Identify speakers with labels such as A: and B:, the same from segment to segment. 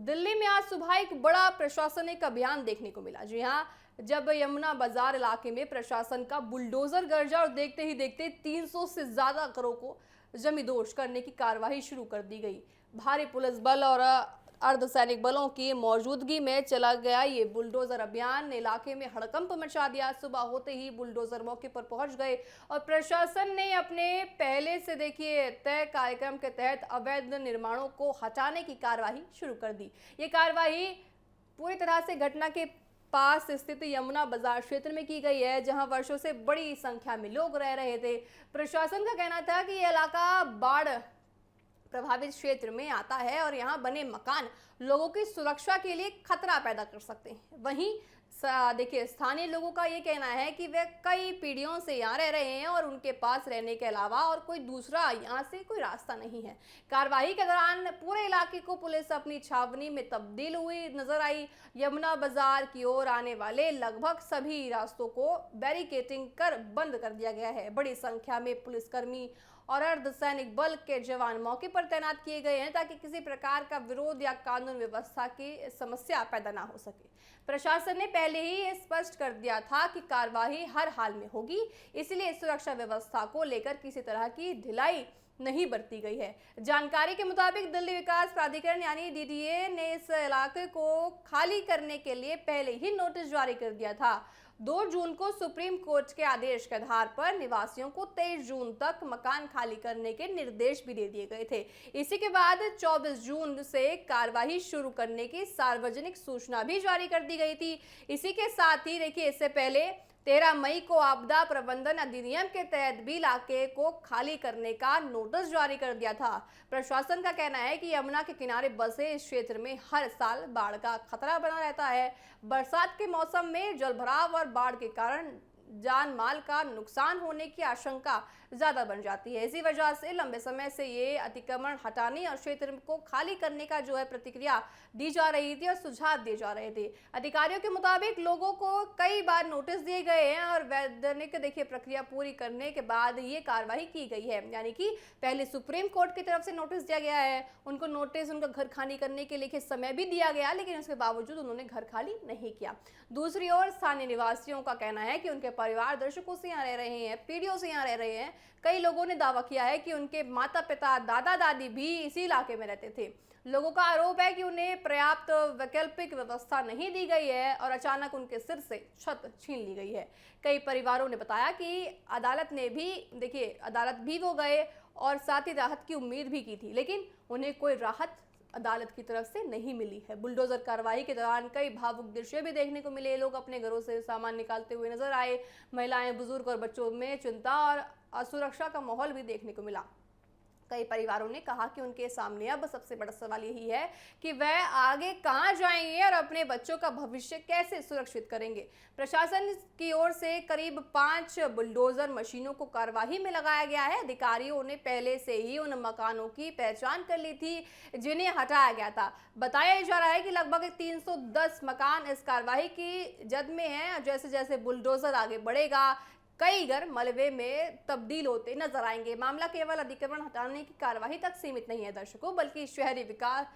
A: दिल्ली में आज सुबह एक बड़ा प्रशासनिक अभियान देखने को मिला। जी हाँ, जब यमुना बाजार इलाके में प्रशासन का बुलडोजर गरजा और देखते ही देखते 300 से ज्यादा घरों को जमींदोज करने की कार्यवाही शुरू कर दी गई। भारी पुलिस बल और अर्धसैनिक बलों की मौजूदगी में चला गया ये बुलडोजर अभियान ने इलाके में हड़कंप मचा दिया। सुबह होते ही बुलडोजर मौके पर पहुंच गए और प्रशासन ने अपने पहले से देखिए तय कार्यक्रम के तहत अवैध निर्माणों को हटाने की कार्यवाही शुरू कर दी। ये कार्यवाही पूरी तरह से घटना के पास स्थित यमुना बाजार क्षेत्र में की गई है, जहां वर्षों से बड़ी संख्या में लोग रह रहे थे। प्रशासन का कहना था कि यह इलाका बाढ़ प्रभावित क्षेत्र में आता है और यहाँ बने मकान लोगों की सुरक्षा के लिए खतरा पैदा कर सकते हैं। वहीं देखिए स्थानीय लोगों का ये कहना है कि वे कई पीढ़ियों से यहाँ रह रहे हैं और उनके पास रहने के अलावा और कोई दूसरा यहाँ से कोई रास्ता नहीं है। कार्यवाही के दौरान पूरे इलाके को पुलिस अपनी छावनी में तब्दील हुई नजर आई। यमुना बाजार की ओर आने वाले लगभग सभी रास्तों को बैरिकेटिंग कर बंद कर दिया गया है। बड़ी संख्या में पुलिसकर्मी और अर्धसैनिक बल के जवान मौके पर तैनात किए गए हैं ताकि किसी प्रकार का विरोध या कानून व्यवस्था की समस्या पैदा ना हो सके। प्रशासन ने पहले ही ये स्पष्ट कर दिया था कि कार्रवाई हर हाल में होगी, इसलिए सुरक्षा व्यवस्था को लेकर किसी तरह की ढिलाई नहीं बरती गई है। जानकारी के मुताबिक दिल्ली विकास प्राधिकरण यानी डीडीए ने इस इलाके को खाली करने के लिए पहले ही नोटिस जारी कर दिया था। 2 जून को सुप्रीम कोर्ट के आदेश के आधार पर निवासियों को 23 जून तक मकान खाली करने के निर्देश भी दे दिए गए थे। इसी के बाद 24 जून से कार्यवाही शुरू करने की सार्वजनिक सूचना भी जारी कर दी गई थी। इसी के साथ ही देखिए इससे पहले 13 मई को आपदा प्रबंधन अधिनियम के तहत भी इलाके को खाली करने का नोटिस जारी कर दिया था। प्रशासन का कहना है कि यमुना के किनारे बसे इस क्षेत्र में हर साल बाढ़ का खतरा बना रहता है। बरसात के मौसम में जलभराव और बाढ़ के कारण जान माल का नुकसान होने की आशंका ज्यादा बन जाती है। इसी वजह से लंबे समय से ये अतिक्रमण हटाने और क्षेत्र को खाली करने का जो है प्रतिक्रिया दी जा रही थी और सुझाव दिए जा रहे थे। अधिकारियों के मुताबिक लोगों को कई बार नोटिस दिए गए हैं और वैधानिक देखिए प्रक्रिया पूरी करने के बाद ये कार्रवाई की गई है। यानी कि पहले सुप्रीम कोर्ट की तरफ से नोटिस दिया गया है, उनको नोटिस उनका घर खाली करने के लिए समय भी दिया गया, लेकिन उसके बावजूद उन्होंने घर खाली नहीं किया। दूसरी ओर स्थानीय निवासियों का कहना है कि उनके परिवार दशकों से यहाँ रह रहे हैं, पीढ़ियों से यहाँ रह रहे हैं। कई लोगों ने दावा किया है कि उनके माता पिता दादा दादी भी इसी इलाके में रहते थे। लोगों का आरोप है कि उन्हें पर्याप्त वैकल्पिक व्यवस्था नहीं दी गई है और अचानक उनके सिर से छत छीन ली गई है। कई परिवारों ने बताया कि अदालत भी वो गए और साथ ही राहत की उम्मीद भी की थी, लेकिन उन्हें कोई राहत अदालत की तरफ से नहीं मिली है। बुलडोजर कार्रवाई के दौरान कई भावुक दृश्य भी देखने को मिले। लोग अपने घरों से सामान निकालते हुए नजर आए। महिलाएं, बुजुर्ग और बच्चों में चिंता और असुरक्षा का माहौल भी देखने को मिला। कई परिवारों ने कहा कि उनके सामने अब सबसे बड़ा सवाल यही है कि वह आगे कहां जाएंगे और अपने बच्चों का भविष्य कैसे सुरक्षित करेंगे। प्रशासन की ओर से करीब 5 बुलडोजर मशीनों को कार्यवाही में लगाया गया है। अधिकारियों ने पहले से ही उन मकानों की पहचान कर ली थी जिन्हें हटाया गया था। बताया जा रहा है कि लगभग 310 मकान इस कार्यवाही की जद में है। जैसे जैसे बुलडोजर आगे बढ़ेगा, कई घर मलबे में तब्दील होते नजर आएंगे। मामला केवल अतिक्रमण हटाने की कार्यवाही तक सीमित नहीं है दर्शकों, बल्कि शहरी विकास,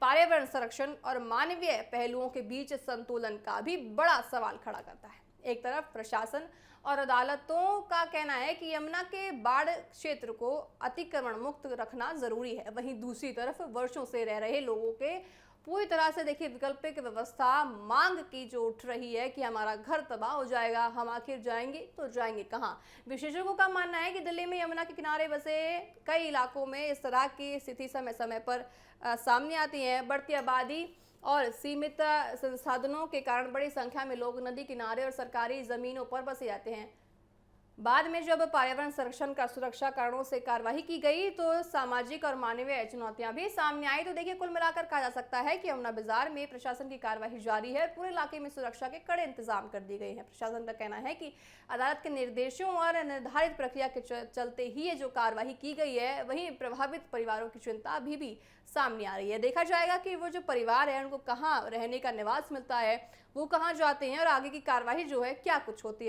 A: पर्यावरण संरक्षण और मानवीय पहलुओं के बीच संतुलन का भी बड़ा सवाल खड़ा करता है। एक तरफ प्रशासन और अदालतों का कहना है कि यमुना के बाढ़ क्षेत्र को अतिक्रमण मुक्त रखना जरूरी है, वहीं दूसरी तरफ वर्षों से रह रहे लोगों के पूरी तरह से देखिए वैकल्पिक व्यवस्था मांग की जो उठ रही है कि हमारा घर तबाह हो जाएगा, हम आखिर जाएंगे तो जाएंगे कहां। विशेषज्ञों का मानना है कि दिल्ली में यमुना के किनारे बसे कई इलाकों में इस तरह की स्थिति समय समय पर सामने आती है। बढ़ती आबादी और सीमित संसाधनों के कारण बड़ी संख्या में लोग नदी किनारे और सरकारी जमीनों पर बसे जाते हैं। बाद में जब पर्यावरण संरक्षण का सुरक्षा कारणों से कार्यवाही की गई तो सामाजिक और मानवीय चुनौतियां भी सामने आई। तो देखिए कुल मिलाकर कहा जा सकता है कि यमुना बाजार में प्रशासन की कार्यवाही जारी है। पूरे इलाके में सुरक्षा के कड़े इंतजाम कर दिए गए हैं। प्रशासन का कहना है कि अदालत के निर्देशों और निर्धारित प्रक्रिया के चलते ही ये जो कार्यवाही की गई है, वहीं प्रभावित परिवारों की चिंता अभी भी सामने आ रही है। देखा जाएगा कि वो जो परिवार है उनको कहाँ रहने का निवास मिलता है, वो कहाँ जाते हैं और आगे की कार्यवाही जो है क्या कुछ होती है।